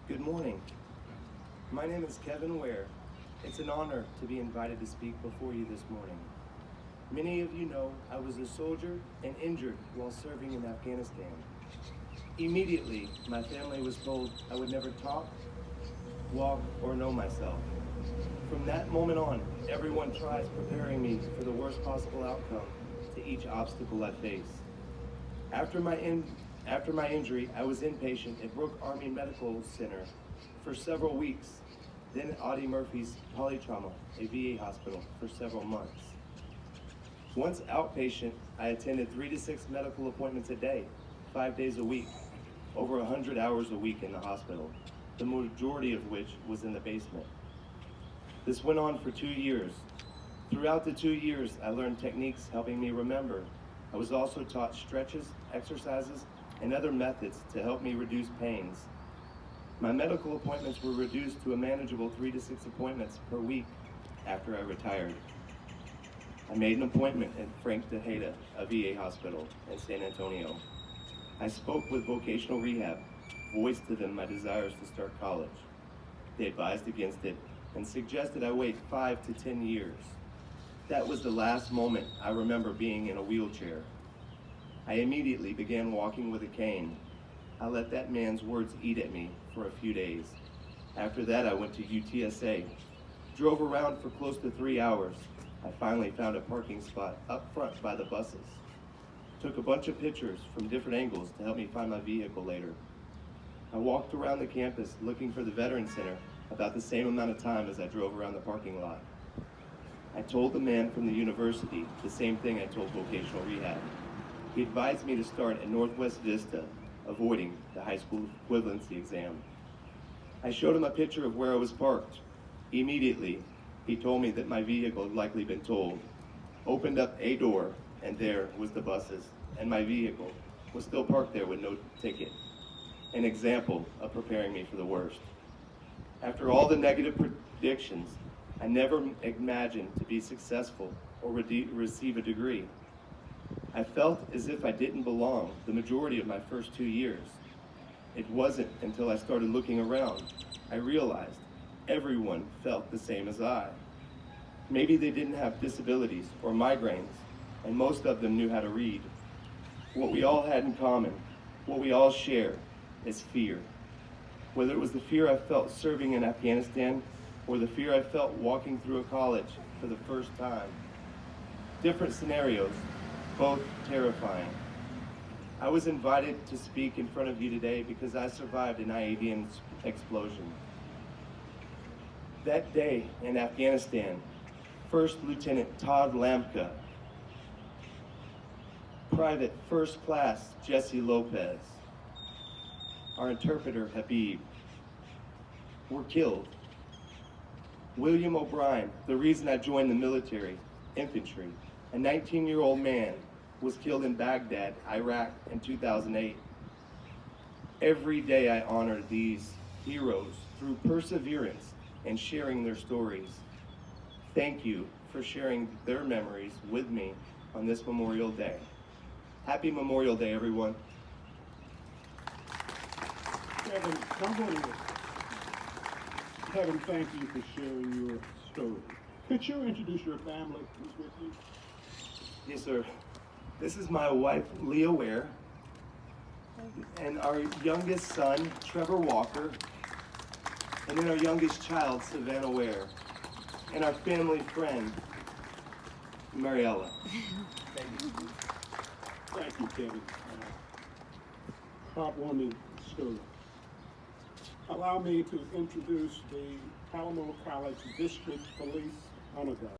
Good morning. My name is Kevin Ware. It's an honor to be invited to speak before you this morning. Many of you know I was a soldier and injured while serving in Afghanistan. Immediately, my family was told I would never talk, walk, or know myself. From that moment on, everyone tries preparing me for the worst possible outcome to each obstacle I face. After my injury, I was inpatient at Brooke Army Medical Center for several weeks, then at Audie Murphy's Polytrauma, a VA hospital, for several months. Once outpatient, I attended 3 to 6 medical appointments a day, 5 days a week, over 100 hours a week in the hospital, the majority of which was in the basement. This went on for 2 years. Throughout the 2 years, I learned techniques helping me remember. I was also taught stretches, exercises, and other methods to help me reduce pains. My medical appointments were reduced to a manageable 3 to 6 appointments per week after I retired. I made an appointment at Frank DeHeda, a VA hospital in San Antonio. I spoke with vocational rehab, voiced to them my desires to start college. They advised against it and suggested I wait 5 to 10 years. That was the last moment I remember being in a wheelchair. I immediately began walking with a cane. I let that man's words eat at me for a few days. After that, I went to UTSA, drove around for close to 3 hours. I finally found a parking spot up front by the buses. Took a bunch of pictures from different angles to help me find my vehicle later. I walked around the campus looking for the Veterans Center about the same amount of time as I drove around the parking lot. I told the man from the university the same thing I told vocational rehab. He advised me to start at Northwest Vista, avoiding the high school equivalency exam. I showed him a picture of where I was parked. Immediately, he told me that my vehicle had likely been towed. Opened up a door, and there was the buses, and my vehicle was still parked there with no ticket. An example of preparing me for the worst. After all the negative predictions, I never imagined to be successful or receive a degree. I felt as if I didn't belong the majority of my first 2 years. It wasn't until I started looking around, I realized everyone felt the same as I. Maybe they didn't have disabilities or migraines, and most of them knew how to read. What we all had in common, what we all share, is fear. Whether it was the fear I felt serving in Afghanistan or the fear I felt walking through a college for the first time. Different scenarios, both terrifying. I was invited to speak in front of you today because I survived an IED explosion. That day in Afghanistan, First Lieutenant Todd Lambka, Private First Class Jesse Lopez, our interpreter Habib, were killed. William O'Brien, the reason I joined the military, infantry, a 19-year-old man, was killed in Baghdad, Iraq in 2008. Every day I honor these heroes through perseverance and sharing their stories. Thank you for sharing their memories with me on this Memorial Day. Happy Memorial Day, everyone. Kevin, thank you for sharing your story. Could you introduce your family who's with you? Yes, sir. This is my wife, Leah Ware, and our youngest son, Trevor Walker, and then our youngest child, Savannah Ware, and our family friend, Mariella. Thank you. Thank you, Kevin. Heartwarming story. Allow me to introduce the Alamo College District Police Honor Guard.